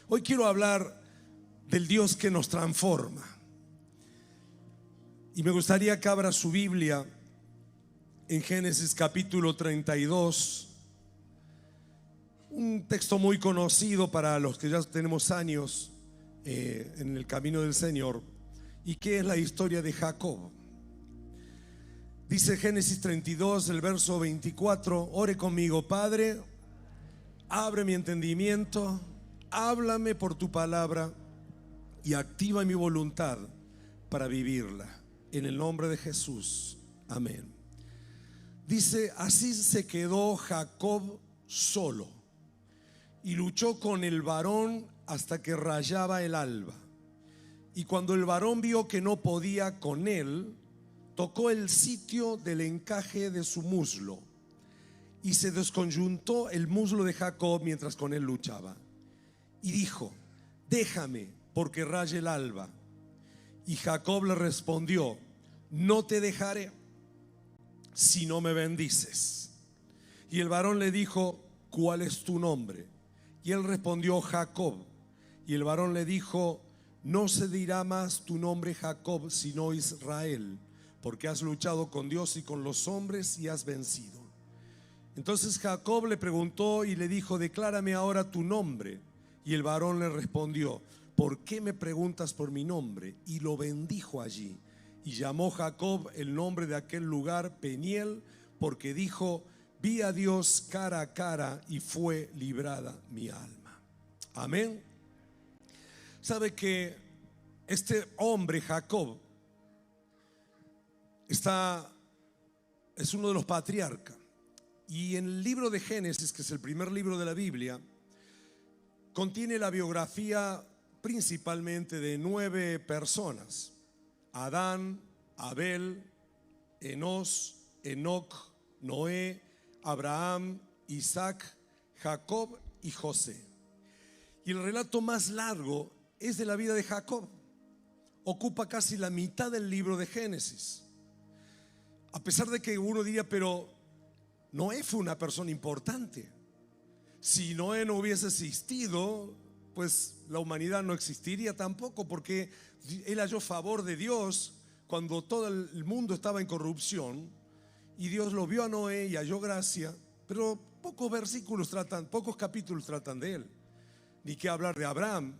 Hoy quiero hablar del Dios que nos transforma. Y me gustaría que abra su Biblia en Génesis capítulo 32. Un texto muy conocido para los que ya tenemos años en el camino del Señor, y que es la historia de Jacob. Dice Génesis 32, el verso 24: ore conmigo. Padre, abre mi entendimiento, háblame por tu palabra y activa mi voluntad para vivirla. En el nombre de Jesús, amén. Dice: así se quedó Jacob solo y luchó con el varón hasta que rayaba el alba. Y cuando el varón vio que no podía con él, tocó el sitio del encaje de su muslo, y se desconyuntó el muslo de Jacob mientras con él luchaba. Y dijo: déjame, porque raye el alba. Y Jacob le respondió: no te dejaré si no me bendices. Y el varón le dijo: ¿cuál es tu nombre? Y él respondió: Jacob. Y el varón le dijo: no se dirá más tu nombre Jacob, sino Israel, porque has luchado con Dios y con los hombres y has vencido. Entonces Jacob le preguntó y le dijo: declárame ahora tu nombre. Y el varón le respondió: ¿por qué me preguntas por mi nombre? Y lo bendijo allí. Y llamó Jacob el nombre de aquel lugar Peniel, porque dijo: vi a Dios cara a cara y fue librada mi alma. Amén. Sabe que este hombre Jacob es uno de los patriarcas, y en el libro de Génesis, que es el primer libro de la Biblia, contiene la biografía principalmente de 9 personas: Adán, Abel, Enos, Enoc, Noé, Abraham, Isaac, Jacob y José. Y el relato más largo es de la vida de Jacob. Ocupa casi la mitad del libro de Génesis. A pesar de que uno diría: pero Noé fue una persona importante. Si Noé no hubiese existido, pues la humanidad no existiría tampoco, porque él halló favor de Dios cuando todo el mundo estaba en corrupción, y Dios lo vio a Noé y halló gracia. Pero pocos capítulos tratan de él. Ni qué hablar de Abraham,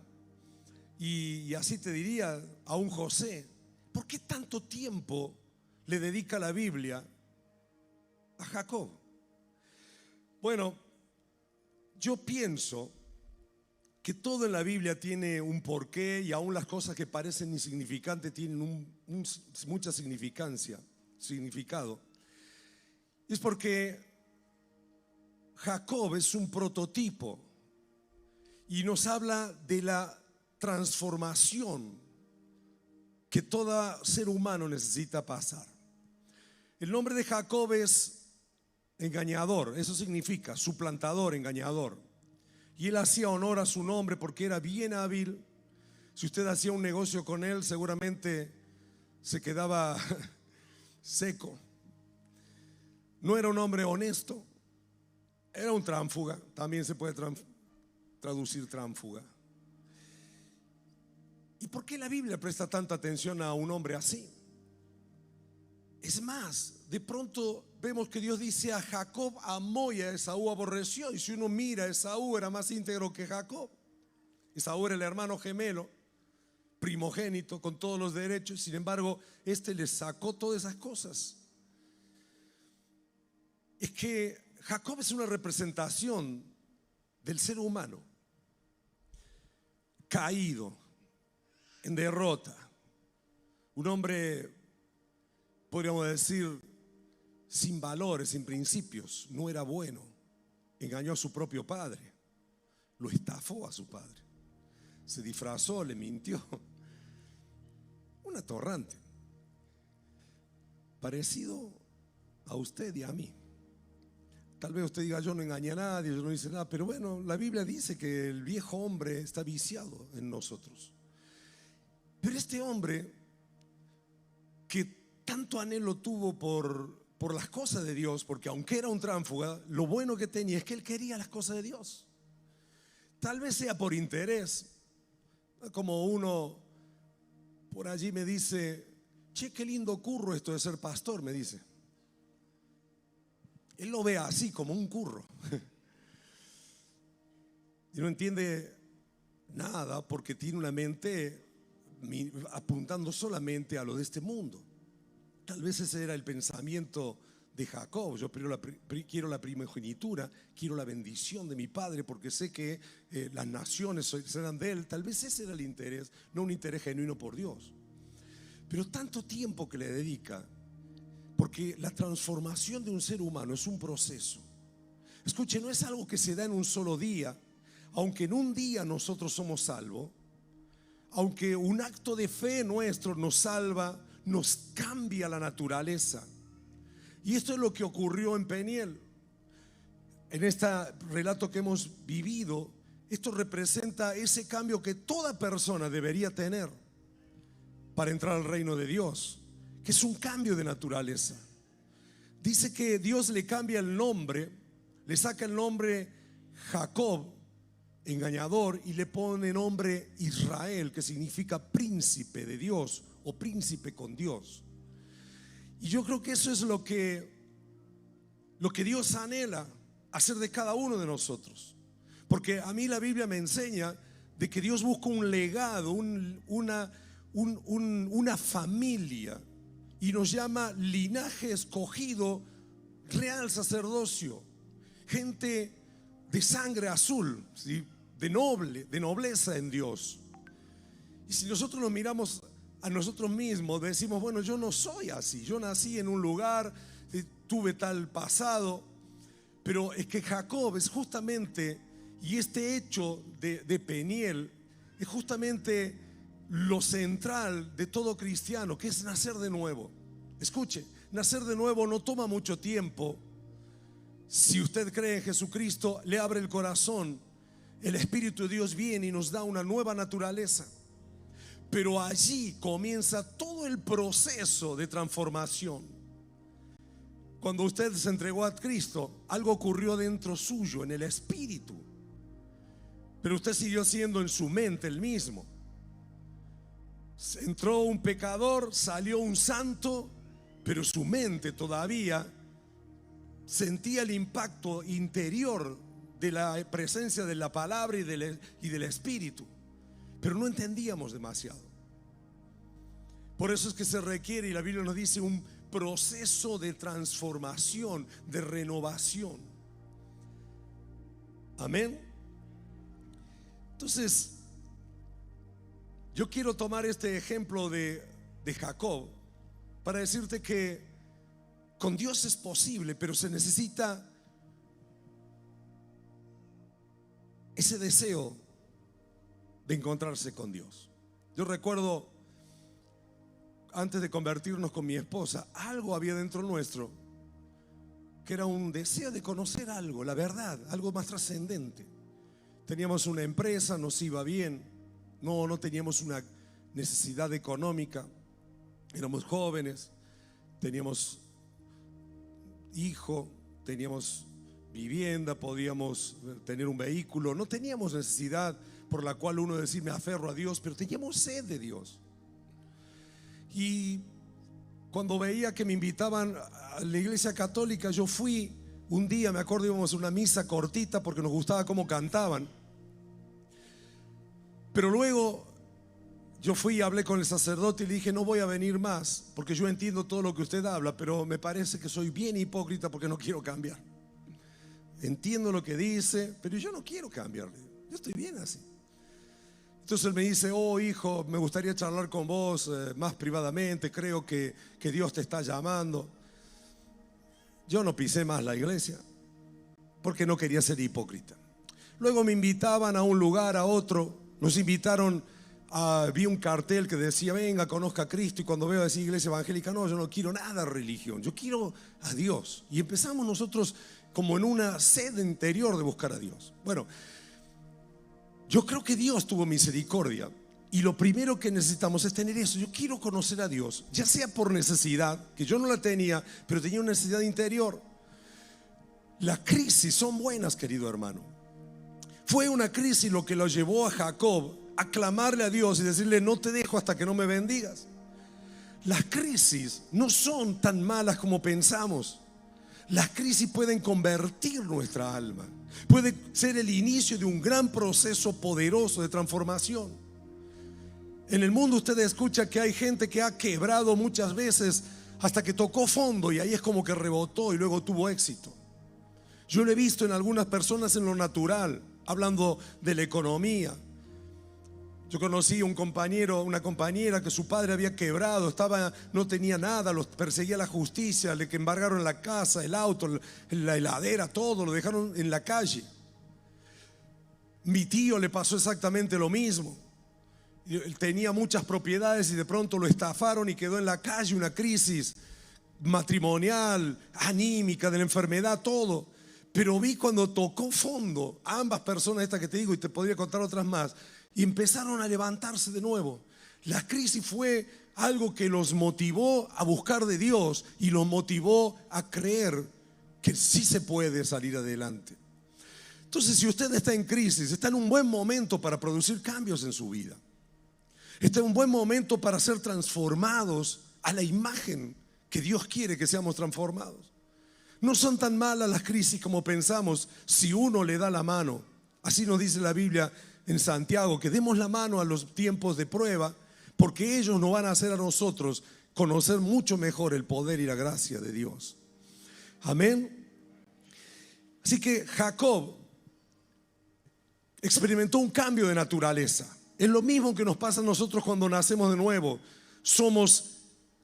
y así te diría a un José. ¿Por qué tanto tiempo le dedica la Biblia a Jacob? Bueno, yo pienso que todo en la Biblia tiene un porqué, y aún las cosas que parecen insignificantes tienen mucha significado. Es porque Jacob es un prototipo y nos habla de la transformación que todo ser humano necesita pasar. El nombre de Jacob es engañador, eso significa suplantador, engañador. Y él hacía honor a su nombre porque era bien hábil. Si usted hacía un negocio con él, seguramente se quedaba seco. No era un hombre honesto, era un tránfuga. También se puede traducir tránfuga. ¿Y por qué la Biblia presta tanta atención a un hombre así? Es más, de pronto vemos que Dios dice: a Jacob amó y a Esaú aborreció. Y si uno mira, Esaú era más íntegro que Jacob. Esaú era el hermano gemelo, primogénito, con todos los derechos. Sin embargo, este le sacó todas esas cosas. Es que Jacob es una representación del ser humano caído, en derrota. Un hombre, podríamos decir, sin valores, sin principios. No era bueno. Engañó a su propio padre, lo estafó a su padre, se disfrazó, le mintió. Un atorrante, parecido a usted y a mí. Tal vez usted diga: yo no engañé a nadie, yo no hice nada. Pero bueno, la Biblia dice que el viejo hombre está viciado en nosotros. Pero este hombre, que tanto anhelo tuvo por las cosas de Dios, porque aunque era un tránfuga, lo bueno que tenía es que él quería las cosas de Dios. Tal vez sea por interés. Como uno por allí me dice: che, qué lindo curro esto de ser pastor, me dice. Él lo ve así, como un curro. Y no entiende nada porque tiene una mente apuntando solamente a lo de este mundo. Tal vez ese era el pensamiento de Jacob. Yo quiero la primogenitura, quiero la bendición de mi padre porque sé que las naciones serán de él. Tal vez ese era el interés, no un interés genuino por Dios. Pero tanto tiempo que le dedica, porque la transformación de un ser humano es un proceso. Escuche, no es algo que se da en un solo día. Aunque en un día nosotros somos salvos, aunque un acto de fe nuestro nos salva, nos cambia la naturaleza. Y esto es lo que ocurrió en Peniel. En este relato que hemos vivido, esto representa ese cambio que toda persona debería tener para entrar al reino de Dios, que es un cambio de naturaleza. Dice que Dios le cambia el nombre, le saca el nombre Jacob, engañador, y le pone nombre Israel, que significa príncipe de Dios o príncipe con Dios. Y yo creo que eso es lo que Dios anhela hacer de cada uno de nosotros. Porque a mí la Biblia me enseña de que Dios busca un legado, una familia, y nos llama linaje escogido, real sacerdocio, gente de sangre azul, ¿sí? de nobleza en Dios. Y si nosotros nos miramos a nosotros mismos, decimos: bueno, yo no soy así, yo nací en un lugar, tuve tal pasado. Pero es que Jacob es justamente, y este hecho de Peniel es justamente lo central de todo cristiano, que es nacer de nuevo. Escuche, nacer de nuevo no toma mucho tiempo. Si usted cree en Jesucristo, le abre el corazón, el Espíritu de Dios viene y nos da una nueva naturaleza. Pero allí comienza todo el proceso de transformación. Cuando usted se entregó a Cristo, algo ocurrió dentro suyo, en el espíritu. Pero usted siguió siendo en su mente el mismo. Entró un pecador, salió un santo, pero su mente todavía sentía el impacto interior de la presencia de la palabra y del espíritu. Pero no entendíamos demasiado. Por eso es que se requiere, y la Biblia nos dice, un proceso de transformación, de renovación. Amén. Entonces, yo quiero tomar este ejemplo de Jacob para decirte que con Dios es posible, pero se necesita ese deseo de encontrarse con Dios. Yo recuerdo, antes de convertirnos con mi esposa, algo había dentro nuestro que era un deseo de conocer algo, la verdad, algo más trascendente. Teníamos una empresa, nos iba bien, no teníamos una necesidad económica, éramos jóvenes, teníamos hijo, teníamos vivienda, podíamos tener un vehículo, no teníamos necesidad por la cual uno decir me aferro a Dios, pero teníamos sed de Dios. Y cuando veía que me invitaban a la iglesia católica, yo fui un día, me acuerdo, íbamos a una misa cortita porque nos gustaba cómo cantaban. Pero luego yo fui y hablé con el sacerdote y le dije: no voy a venir más porque yo entiendo todo lo que usted habla, pero me parece que soy bien hipócrita porque no quiero cambiar. Entiendo lo que dice, pero yo no quiero cambiar, yo estoy bien así. Entonces él me dice: oh hijo, me gustaría charlar con vos más privadamente, creo que Dios te está llamando. Yo no pisé más la iglesia porque no quería ser hipócrita. Luego me invitaban a un lugar, a otro. Nos invitaron vi un cartel que decía: venga, conozca a Cristo. Y cuando veo esa iglesia evangélica, no, yo no quiero nada de religión, yo quiero a Dios. Y empezamos nosotros como en una sed interior de buscar a Dios. Bueno, yo creo que Dios tuvo misericordia, y lo primero que necesitamos es tener eso. Yo quiero conocer a Dios, ya sea por necesidad, que yo no la tenía, pero tenía una necesidad interior. Las crisis son buenas, querido hermano. Fue una crisis lo que lo llevó a Jacob a clamarle a Dios y decirle: no te dejo hasta que no me bendigas. Las crisis no son tan malas como pensamos. Las crisis pueden convertir nuestra alma. Puede ser el inicio de un gran proceso poderoso de transformación. En el mundo usted escucha que hay gente que ha quebrado muchas veces hasta que tocó fondo, y ahí es como que rebotó y luego tuvo éxito. Yo lo he visto en algunas personas en lo natural, hablando de la economía. Yo conocí un compañero, una compañera que su padre había quebrado, no tenía nada, los perseguía la justicia, le embargaron la casa, el auto, la heladera, todo, lo dejaron en la calle. Mi tío le pasó exactamente lo mismo. Él tenía muchas propiedades y de pronto lo estafaron y quedó en la calle, una crisis matrimonial, anímica, de la enfermedad, todo. Pero vi cuando tocó fondo, ambas personas estas que te digo, y te podría contar otras más, y empezaron a levantarse de nuevo. La crisis fue algo que los motivó a buscar de Dios y los motivó a creer que sí se puede salir adelante. Entonces, si usted está en crisis, está en un buen momento para producir cambios en su vida. Está en un buen momento para ser transformados a la imagen que Dios quiere que seamos transformados. No son tan malas las crisis como pensamos si uno le da la mano. Así nos dice la Biblia en Santiago, que demos la mano a los tiempos de prueba, porque ellos nos van a hacer a nosotros conocer mucho mejor el poder y la gracia de Dios. Amén. Así que Jacob experimentó un cambio de naturaleza. Es lo mismo que nos pasa a nosotros cuando nacemos de nuevo. Somos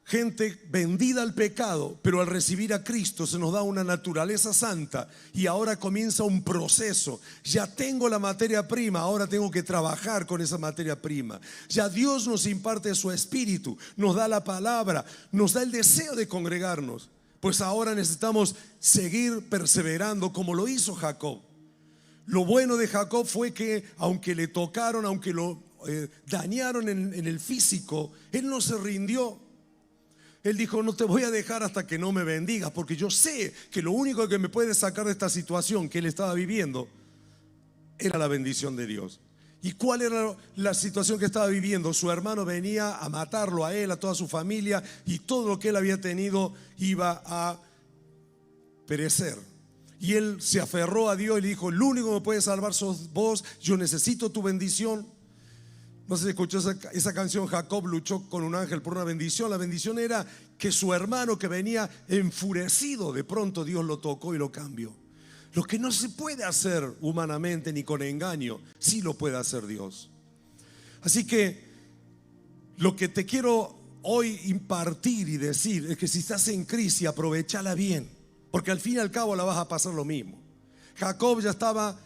gente vendida al pecado, pero al recibir a Cristo se nos da una naturaleza santa y ahora comienza un proceso. Ya tengo la materia prima, ahora tengo que trabajar con esa materia prima. Ya Dios nos imparte su espíritu, nos da la palabra, nos da el deseo de congregarnos. Pues ahora necesitamos seguir perseverando como lo hizo Jacob. Lo bueno de Jacob fue que aunque le tocaron, aunque lo dañaron en el físico, él no se rindió. Él dijo: no te voy a dejar hasta que no me bendigas, porque yo sé que lo único que me puede sacar de esta situación que él estaba viviendo era la bendición de Dios. ¿Y cuál era la situación que estaba viviendo? Su hermano venía a matarlo a él, a toda su familia, y todo lo que él había tenido iba a perecer. Y él se aferró a Dios y le dijo: el único que me puede salvar sos vos, yo necesito tu bendición. No sé si escuchó esa canción, Jacob luchó con un ángel por una bendición. La bendición era que su hermano, que venía enfurecido, de pronto Dios lo tocó y lo cambió. Lo que no se puede hacer humanamente ni con engaño, sí lo puede hacer Dios. Así que lo que te quiero hoy impartir y decir es que si estás en crisis, aprovechala bien, porque al fin y al cabo la vas a pasar lo mismo. Jacob ya estaba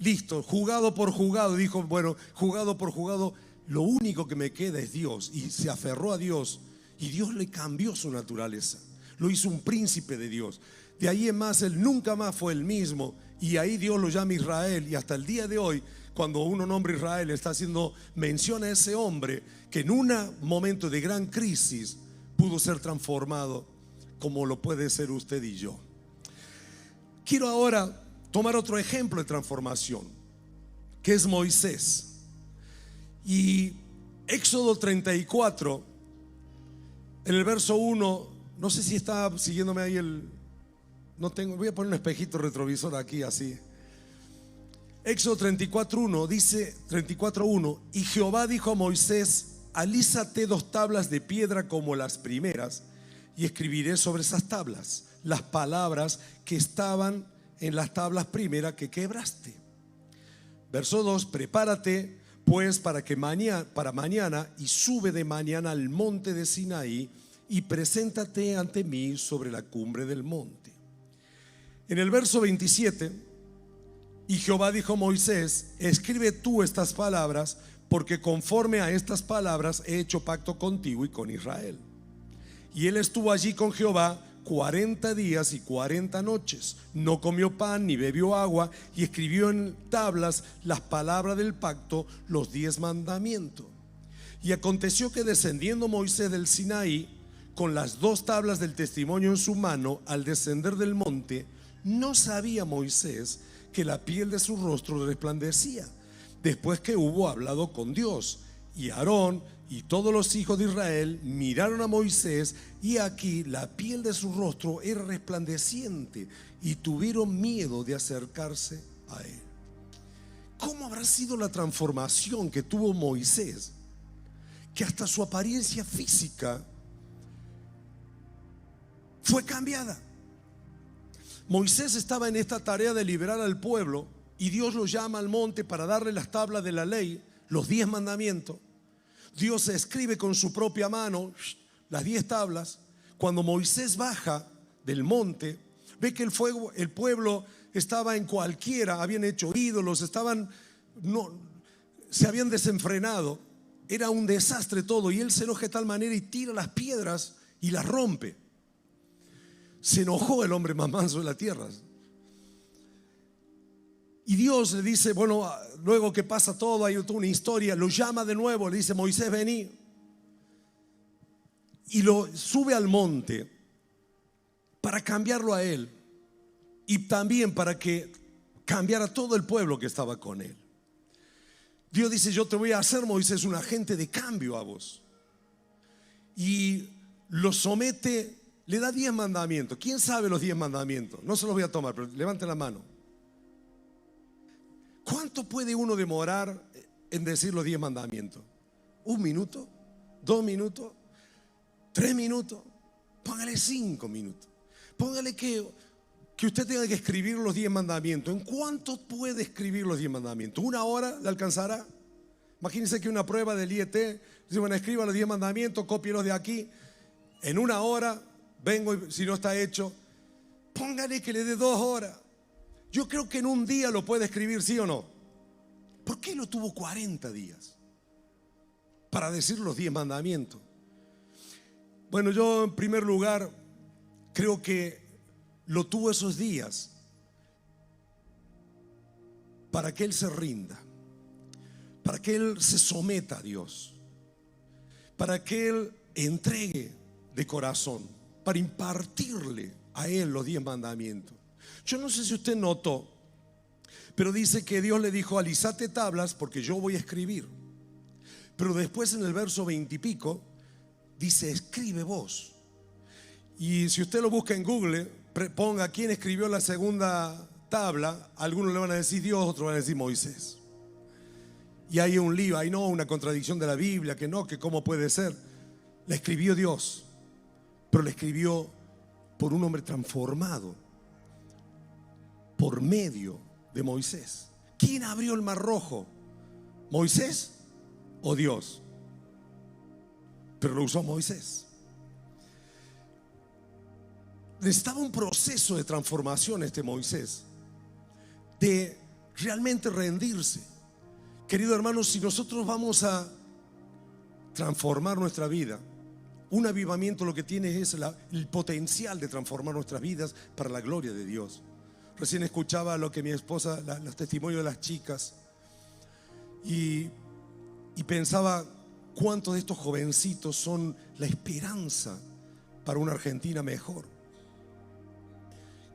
listo, jugado por jugado. Dijo: bueno, jugado por jugado, lo único que me queda es Dios. Y se aferró a Dios y Dios le cambió su naturaleza, lo hizo un príncipe de Dios. De ahí en más él nunca más fue el mismo, y ahí Dios lo llama Israel. Y hasta el día de hoy, cuando uno nombra Israel, está haciendo mención a ese hombre que en un momento de gran crisis pudo ser transformado, como lo puede ser usted y yo. Quiero ahora tomar otro ejemplo de transformación, que es Moisés. Y Éxodo 34, en el verso 1, no sé si está siguiéndome ahí no tengo, voy a poner un espejito retrovisor aquí así. Éxodo 34:1 dice, 34:1: y Jehová dijo a Moisés: alízate 2 tablas de piedra como las primeras, y escribiré sobre esas tablas las palabras que estaban en las tablas primeras que quebraste. Verso 2: prepárate pues para mañana, y sube de mañana al monte de Sinaí, y preséntate ante mí sobre la cumbre del monte. En el verso 27: y Jehová dijo a Moisés: escribe tú estas palabras, porque conforme a estas palabras he hecho pacto contigo y con Israel. Y él estuvo allí con Jehová 40 días y 40 noches, no comió pan ni bebió agua, y escribió en tablas las palabras del pacto, los 10 mandamientos. Y aconteció que descendiendo Moisés del Sinaí con las 2 tablas del testimonio en su mano, al descender del monte, no sabía Moisés que la piel de su rostro resplandecía, después que hubo hablado con Dios. Y Aarón y todos los hijos de Israel miraron a Moisés, y aquí la piel de su rostro era resplandeciente, y tuvieron miedo de acercarse a él. ¿Cómo habrá sido la transformación que tuvo Moisés? Que hasta su apariencia física fue cambiada. Moisés estaba en esta tarea de liberar al pueblo, y Dios lo llama al monte para darle las tablas de la ley, los 10 mandamientos. Dios escribe con su propia mano las 10 tablas. Cuando Moisés baja del monte, ve que el pueblo estaba en cualquiera, habían hecho ídolos, se habían desenfrenado, era un desastre todo, y él se enoja de tal manera y tira las piedras y las rompe. Se enojó el hombre más manso de la tierra. Y Dios le dice, bueno, luego que pasa todo, hay toda una historia, lo llama de nuevo, le dice, Moisés, vení. Y lo sube al monte para cambiarlo a él, y también para que cambiara todo el pueblo que estaba con él. Dios dice, yo te voy a hacer, Moisés, un agente de cambio a vos. Y lo somete, le da 10 mandamientos. ¿Quién sabe los 10 mandamientos? No se los voy a tomar, pero levanten la mano. ¿Cuánto puede uno demorar en decir los 10 mandamientos? ¿1 minuto? ¿2 minutos? ¿3 minutos? Póngale 5 minutos. Póngale que usted tenga que escribir los 10 mandamientos. ¿En cuánto puede escribir los 10 mandamientos? ¿1 hora le alcanzará? Imagínense que una prueba del IET dice, bueno, escriba los 10 mandamientos, cópielos de aquí. En 1 hora vengo, y si no está hecho, póngale que le dé 2 horas. Yo creo que en un día lo puede escribir, ¿sí o no? ¿Por qué lo tuvo 40 días para decir los 10 mandamientos? Bueno, yo en primer lugar creo que lo tuvo esos días para que él se rinda, para que él se someta a Dios, para que él entregue de corazón, para impartirle a él los 10 mandamientos. Yo no sé si usted notó, pero dice que Dios le dijo, alisate tablas porque yo voy a escribir. Pero después en el verso 20 y pico dice, escribe vos. Y si usted lo busca en Google, ponga quién escribió la segunda tabla, algunos le van a decir Dios, otros van a decir Moisés. Y hay un lío, hay una contradicción de la Biblia, que cómo puede ser. La escribió Dios, pero la escribió por un hombre transformado, por medio de Moisés. ¿Quién abrió el mar rojo? ¿Moisés o Dios? Pero lo usó Moisés. Necesitaba un proceso de transformación Moisés, de realmente rendirse. Querido hermano, si nosotros vamos a transformar nuestra vida, un avivamiento lo que tiene es el potencial de transformar nuestras vidas para la gloria de Dios. Recién escuchaba lo que mi esposa, los testimonios de las chicas, y pensaba cuántos de estos jovencitos son la esperanza para una Argentina mejor.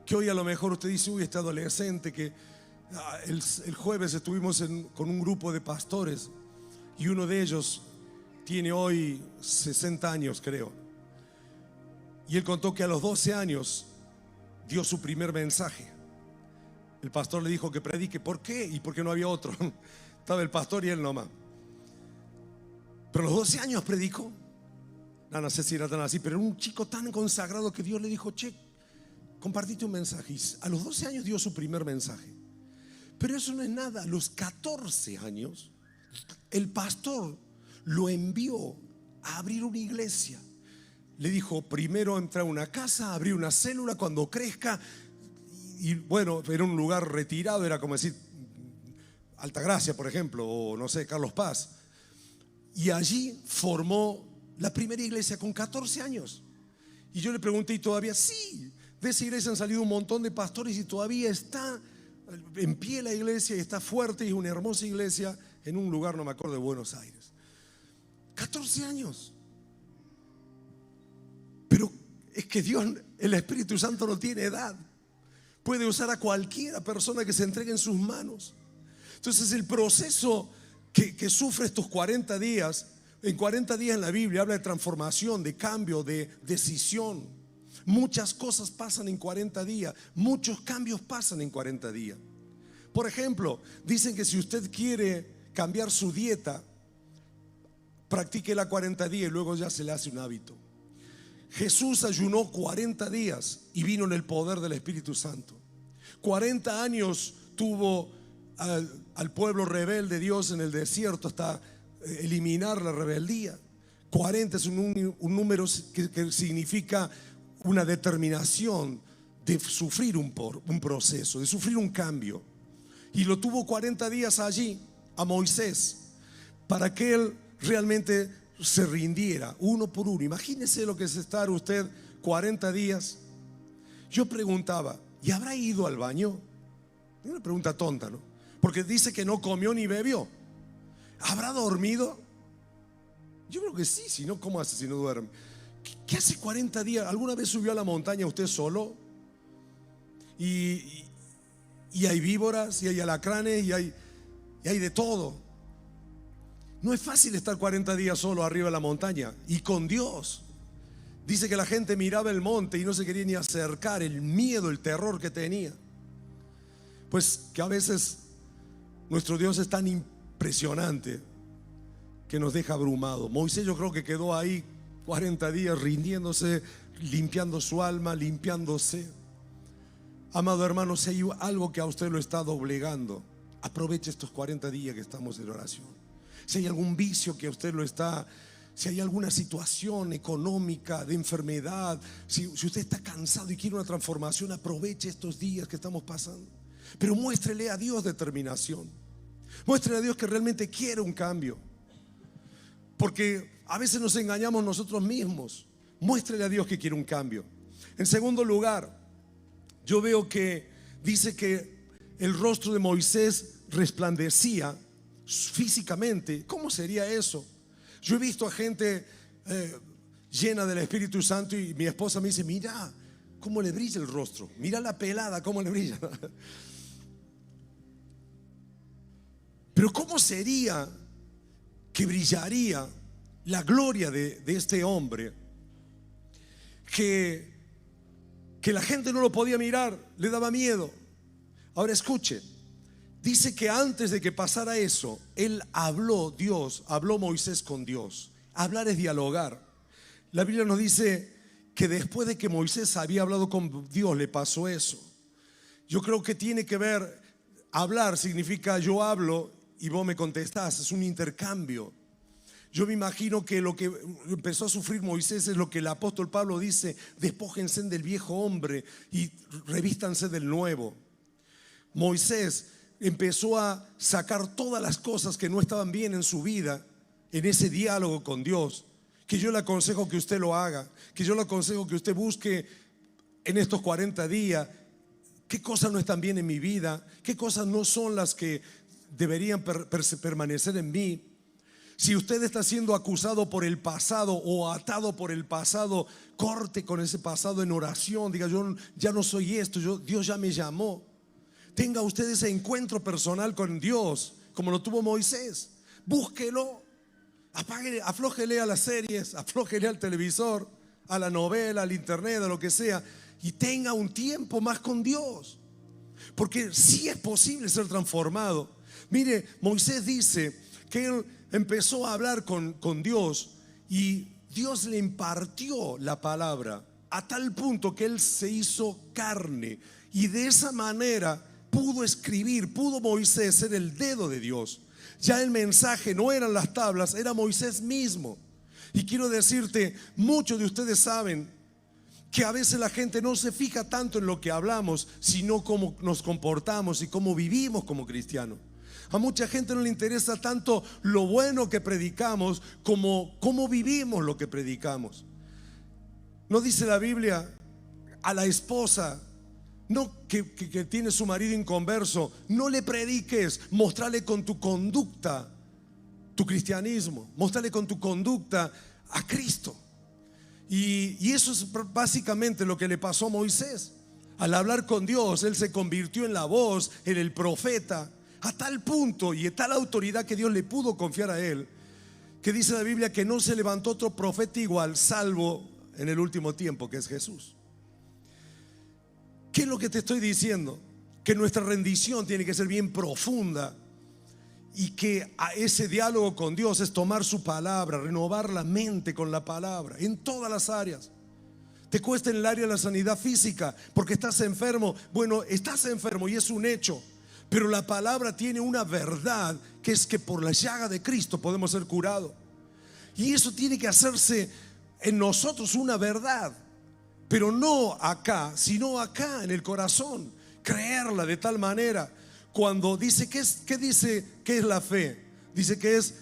Que hoy a lo mejor usted dice, uy, este adolescente que el jueves estuvimos con un grupo de pastores, y uno de ellos tiene hoy 60 años, creo. Y él contó que a los 12 años dio su primer mensaje. El pastor le dijo que predique. ¿Por qué? Y porque no había otro. Estaba el pastor y él nomás. Pero a los 12 años predicó. No sé si era tan así, pero era un chico tan consagrado que Dios le dijo, che, compartite un mensaje. Y a los 12 años dio su primer mensaje. Pero eso no es nada. A los 14 años el pastor lo envió a abrir una iglesia. Le dijo, primero entra a una casa, abrir una célula, cuando crezca. Y bueno, era un lugar retirado, era como decir Altagracia, por ejemplo, o no sé, Carlos Paz. Y allí formó la primera iglesia con 14 años. Y yo le pregunté, ¿y todavía? Sí, de esa iglesia han salido un montón de pastores y todavía está en pie la iglesia y está fuerte, y es una hermosa iglesia en un lugar, no me acuerdo, de Buenos Aires. 14 años. Pero es que Dios, el Espíritu Santo, no tiene edad. puede usar a cualquiera persona que se entregue en sus manos. Entonces el proceso que sufre estos 40 días, en 40 días en la Biblia habla de transformación, de cambio, de decisión. Muchas cosas pasan en 40 días, muchos cambios pasan en 40 días. Por ejemplo, dicen que si usted quiere cambiar su dieta, practíquela 40 días y luego ya se le hace un hábito. Jesús ayunó 40 días y vino en el poder del Espíritu Santo. 40 años tuvo al pueblo rebelde Dios en el desierto hasta eliminar la rebeldía. 40 es un número que significa una determinación de sufrir un proceso, de sufrir un cambio. Y lo tuvo 40 días allí a Moisés para que él realmente se rindiera uno por uno. Imagínese lo que es estar usted 40 días. Yo preguntaba, ¿y habrá ido al baño? Es una pregunta tonta, ¿no? Porque dice que no comió ni bebió. ¿Habrá dormido? Yo creo que sí, si no, ¿cómo hace si no duerme? ¿Qué hace 40 días? ¿Alguna vez subió a la montaña usted solo? Y hay víboras, y hay alacranes, y hay de todo. No es fácil estar 40 días solo arriba de la montaña y con Dios. Dice que la gente miraba el monte y no se quería ni acercar, el miedo, el terror que tenía. Pues que a veces nuestro Dios es tan impresionante que nos deja abrumado. Moisés yo creo que quedó ahí 40 días rindiéndose, limpiando su alma, limpiándose. Amado hermano, si hay algo que a usted lo está doblegando, aproveche estos 40 días que estamos en oración. Si hay algún vicio que a usted lo está, si hay alguna situación económica, de enfermedad, si usted está cansado y quiere una transformación, aproveche estos días que estamos pasando. Pero muéstrele a Dios determinación. Muéstrele a Dios que realmente quiere un cambio. Porque a veces nos engañamos nosotros mismos. Muéstrele a Dios que quiere un cambio. En segundo lugar, yo veo que dice que el rostro de Moisés resplandecía físicamente. ¿Cómo sería eso? Yo he visto a gente llena del Espíritu Santo y mi esposa me dice, mira cómo le brilla el rostro, mira la pelada cómo le brilla. Pero ¿cómo sería que brillaría la gloria de este hombre que la gente no lo podía mirar, le daba miedo? Ahora escuche, dice que antes de que pasara eso, habló Moisés con Dios. Hablar es dialogar. La Biblia nos dice que después de que Moisés había hablado con Dios, le pasó eso. Yo creo que tiene que ver, hablar significa yo hablo y vos me contestás, es un intercambio. Yo me imagino que lo que empezó a sufrir Moisés es lo que el apóstol Pablo dice: despójense del viejo hombre y revístanse del nuevo. Moisés empezó a sacar todas las cosas que no estaban bien en su vida en ese diálogo con Dios, que yo le aconsejo que usted lo haga, que yo le aconsejo que usted busque en estos 40 días qué cosas no están bien en mi vida, qué cosas no son las que deberían permanecer en mí. Si usted está siendo acusado por el pasado o atado por el pasado, corte con ese pasado en oración. Diga, yo ya no soy esto, Dios ya me llamó. Tenga usted ese encuentro personal con Dios como lo tuvo Moisés. Búsquelo, aflójele a las series, aflójele al televisor, a la novela, al internet, a lo que sea, y tenga un tiempo más con Dios, porque sí es posible ser transformado. Mire, Moisés dice que él empezó a hablar con Dios y Dios le impartió la palabra a tal punto que él se hizo carne, y de esa manera pudo escribir, pudo Moisés ser el dedo de Dios. Ya el mensaje no eran las tablas, era Moisés mismo. Y quiero decirte, muchos de ustedes saben que a veces la gente no se fija tanto en lo que hablamos, sino cómo nos comportamos y cómo vivimos como cristianos. A mucha gente no le interesa tanto lo bueno que predicamos como cómo vivimos lo que predicamos. ¿No dice la Biblia a la esposa que tiene su marido inconverso, no le prediques, mostrale con tu conducta tu cristianismo, mostrale con tu conducta a Cristo? Y eso es básicamente lo que le pasó a Moisés. Al hablar con Dios, él se convirtió en la voz, en el profeta, a tal punto y en tal autoridad que Dios le pudo confiar a él, que dice la Biblia que no se levantó otro profeta igual, salvo en el último tiempo, que es Jesús. ¿Qué es lo que te estoy diciendo? Que nuestra rendición tiene que ser bien profunda, y que a ese diálogo con Dios es tomar su palabra, renovar la mente con la palabra en todas las áreas. Te cuesta en el área de la sanidad física porque estás enfermo. Bueno, estás enfermo y es un hecho, pero la palabra tiene una verdad, que es que por la llaga de Cristo podemos ser curados. Y eso tiene que hacerse en nosotros una verdad, pero no acá, sino acá en el corazón. Creerla de tal manera. Cuando dice, ¿qué dice que es la fe? Dice que es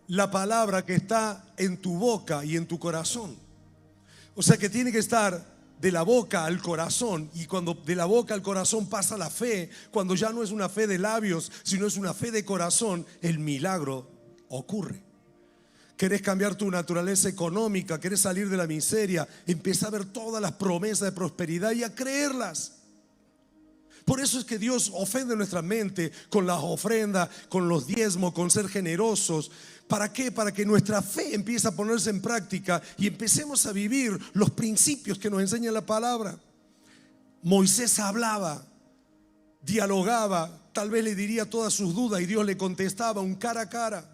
la palabra que está en tu boca y en tu corazón. O sea que tiene que estar de la boca al corazón, y cuando de la boca al corazón pasa la fe, cuando ya no es una fe de labios, sino es una fe de corazón, el milagro ocurre. ¿Querés cambiar tu naturaleza económica? ¿Querés salir de la miseria? Empieza a ver todas las promesas de prosperidad y a creerlas. Por eso es que Dios ofende nuestra mente con las ofrendas, con los diezmos, con ser generosos. ¿Para qué? Para que nuestra fe empiece a ponerse en práctica y empecemos a vivir los principios que nos enseña la palabra. Moisés hablaba, dialogaba, tal vez le diría todas sus dudas y Dios le contestaba un cara a cara.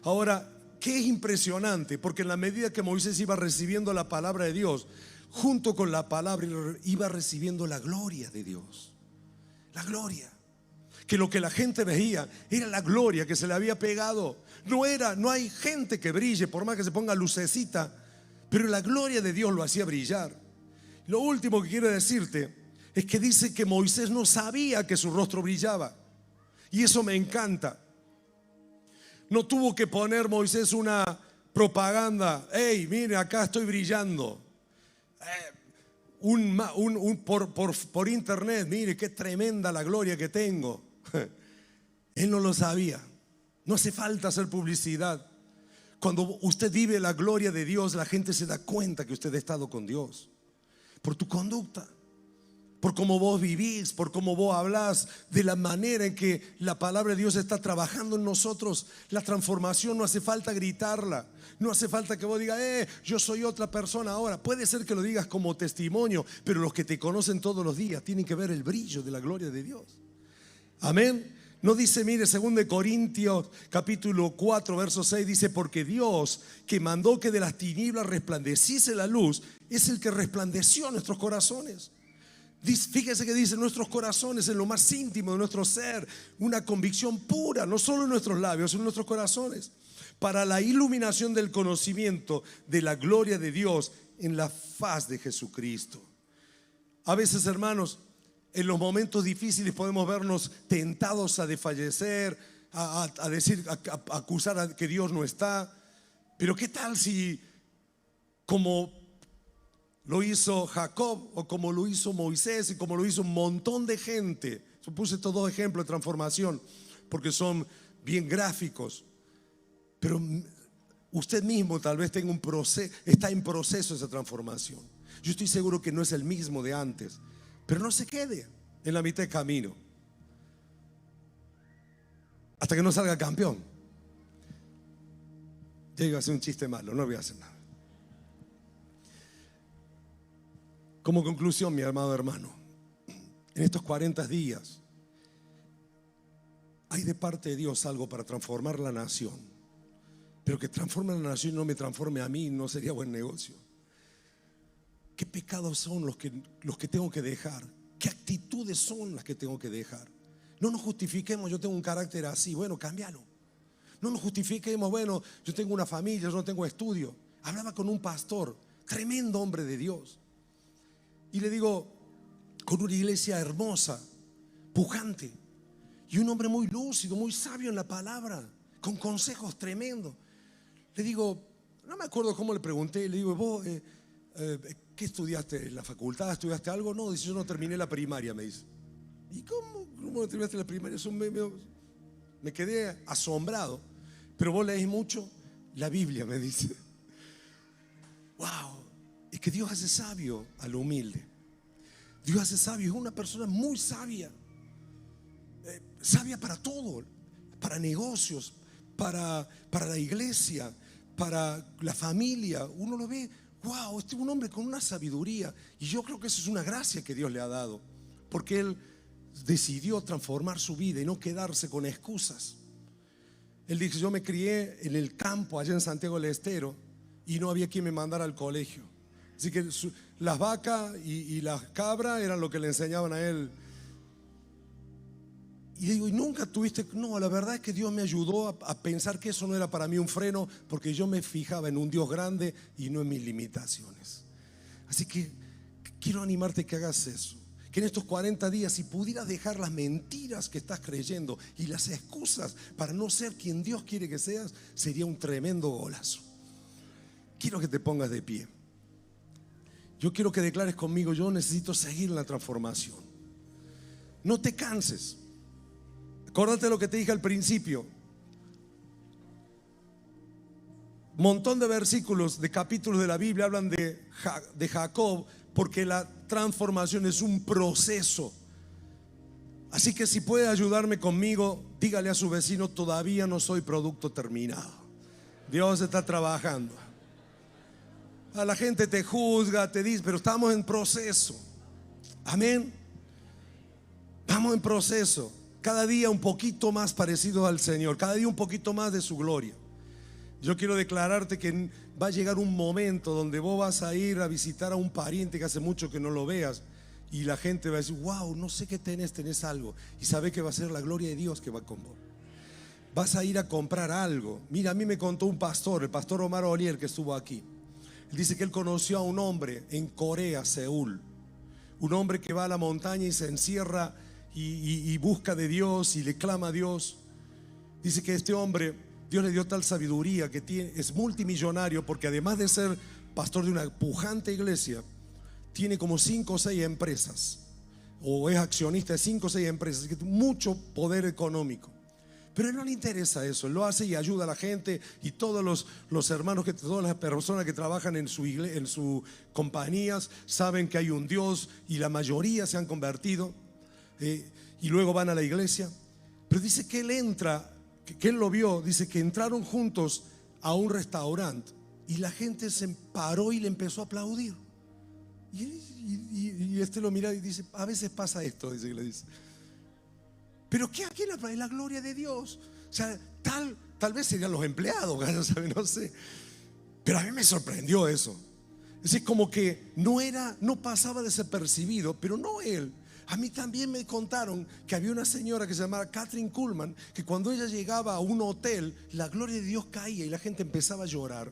Ahora, ¿qué es impresionante? Porque en la medida que Moisés iba recibiendo la palabra de Dios, junto con la palabra iba recibiendo la gloria de Dios. La gloria. Que lo que la gente veía era la gloria que se le había pegado. No hay gente que brille, por más que se ponga lucecita, pero la gloria de Dios lo hacía brillar. Lo último que quiero decirte es que dice que Moisés no sabía que su rostro brillaba. Y eso me encanta. No tuvo que poner Moisés una propaganda. Hey, mire, acá estoy brillando. Por internet, mire qué tremenda la gloria que tengo. Él no lo sabía. No hace falta hacer publicidad. Cuando usted vive la gloria de Dios, la gente se da cuenta que usted ha estado con Dios por tu conducta, por cómo vos vivís, por cómo vos hablás, de la manera en que la palabra de Dios está trabajando en nosotros. La transformación no hace falta gritarla, no hace falta que vos digas, yo soy otra persona ahora. Puede ser que lo digas como testimonio, pero los que te conocen todos los días tienen que ver el brillo de la gloria de Dios. Amén. No dice, mire, 2 Corintios capítulo 4 verso 6 dice, porque Dios, que mandó que de las tinieblas resplandeciese la luz, es el que resplandeció nuestros corazones. Fíjese que dice nuestros corazones, en lo más íntimo de nuestro ser, una convicción pura, no solo en nuestros labios, sino en nuestros corazones, para la iluminación del conocimiento de la gloria de Dios en la faz de Jesucristo. A veces, hermanos, en los momentos difíciles podemos vernos tentados a desfallecer, a decir, a acusar a que Dios no está. Pero ¿qué tal si, como lo hizo Jacob, o como lo hizo Moisés, y como lo hizo un montón de gente? Yo puse estos dos ejemplos de transformación porque son bien gráficos, pero usted mismo tal vez tenga un proceso, está en proceso esa transformación. Yo estoy seguro que no es el mismo de antes, pero no se quede en la mitad de camino hasta que no salga campeón. Ya iba a hacer un chiste malo, no voy a hacer nada. Como conclusión, mi amado hermano, en estos 40 días hay de parte de Dios algo para transformar la nación. Pero que transforme la nación y no me transforme a mí, no sería buen negocio. ¿Qué pecados son los que tengo que dejar? ¿Qué actitudes son las que tengo que dejar? No nos justifiquemos, yo tengo un carácter así, bueno, cámbialo. No nos justifiquemos, bueno, yo tengo una familia, yo no tengo estudio. Hablaba con un pastor, tremendo hombre de Dios, y le digo, con una iglesia hermosa, pujante, y un hombre muy lúcido, muy sabio en la palabra, con consejos tremendos. Le digo, no me acuerdo cómo le pregunté, le digo, vos, ¿qué estudiaste? ¿En la facultad? ¿Estudiaste algo? No, dice, yo no terminé la primaria, me dice. ¿Y cómo no terminaste la primaria? Eso me quedé asombrado. Pero vos lees mucho la Biblia, me dice. Wow, es que Dios hace sabio a lo humilde. Dios hace sabio, es una persona muy sabia, sabia para todo, para negocios, para la iglesia, para la familia. Uno lo ve, wow, este es un hombre con una sabiduría. Y yo creo que eso es una gracia que Dios le ha dado, porque él decidió transformar su vida y no quedarse con excusas. Él dice: yo me crié en el campo allá en Santiago del Estero y no había quien me mandara al colegio. Así que las vacas y las cabras eran lo que le enseñaban a él. Y digo: ¿y nunca tuviste? No, la verdad es que Dios me ayudó a pensar que eso no era para mí un freno, porque yo me fijaba en un Dios grande y no en mis limitaciones. Así que quiero animarte que hagas eso, que en estos 40 días, si pudieras dejar las mentiras que estás creyendo y las excusas para no ser quien Dios quiere que seas, sería un tremendo golazo. Quiero que te pongas de pie. Yo quiero que declares conmigo: yo necesito seguir en la transformación. No te canses. Acuérdate lo que te dije al principio. Montón de versículos, de capítulos de la Biblia hablan de Jacob, porque la transformación es un proceso. Así que si puede ayudarme conmigo, dígale a su vecino: todavía no soy producto terminado. Dios está trabajando. A la gente te juzga, te dice, pero estamos en proceso. Amén. Estamos en proceso. Cada día un poquito más parecido al Señor, cada día un poquito más de su gloria. Yo quiero declararte que va a llegar un momento donde vos vas a ir a visitar a un pariente que hace mucho que no lo veas, y la gente va a decir: wow, no sé qué tenés algo. Y sabe que va a ser la gloria de Dios que va con vos. Vas a ir a comprar algo. Mira, a mí me contó un pastor, el pastor Omar Olier, que estuvo aquí. Él dice que él conoció a un hombre en Corea, Seúl. Un hombre que va a la montaña y se encierra y busca de Dios y le clama a Dios. Dice que este hombre, Dios le dio tal sabiduría que es multimillonario, porque además de ser pastor de una pujante iglesia, tiene como 5 o 6 empresas, o es accionista de 5 o 6 empresas, que tiene mucho poder económico. Pero a él no le interesa eso. Él lo hace y ayuda a la gente, y todos los hermanos, todas las personas que trabajan en sus compañías saben que hay un Dios, y la mayoría se han convertido, y luego van a la iglesia. Pero dice que él entra, que él lo vio, dice que entraron juntos a un restaurante y la gente se paró y le empezó a aplaudir. Y este lo mira y dice: a veces pasa esto, dice que le dice. Pero ¿qué aquí es la gloria de Dios? O sea, tal vez serían los empleados, no sé. Pero a mí me sorprendió eso. Es decir, como que no pasaba desapercibido, pero no él. A mí también me contaron que había una señora que se llamaba Kathryn Kuhlman, que cuando ella llegaba a un hotel, la gloria de Dios caía y la gente empezaba a llorar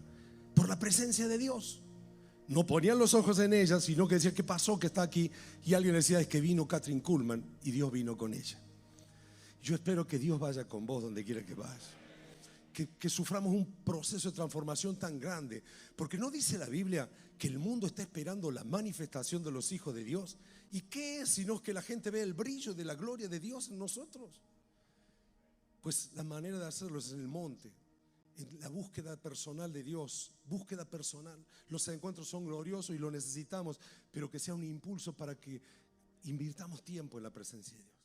por la presencia de Dios. No ponían los ojos en ella, sino que decían: ¿qué pasó que está aquí? Y alguien decía: es que vino Kathryn Kuhlman, y Dios vino con ella. Yo espero que Dios vaya con vos donde quiera que vayas, que suframos un proceso de transformación tan grande, porque no dice la Biblia que el mundo está esperando la manifestación de los hijos de Dios. ¿Y qué es sino que la gente ve el brillo de la gloria de Dios en nosotros? Pues la manera de hacerlo es en el monte, en la búsqueda personal de Dios, búsqueda personal. Los encuentros son gloriosos y lo necesitamos, pero que sea un impulso para que invirtamos tiempo en la presencia de Dios.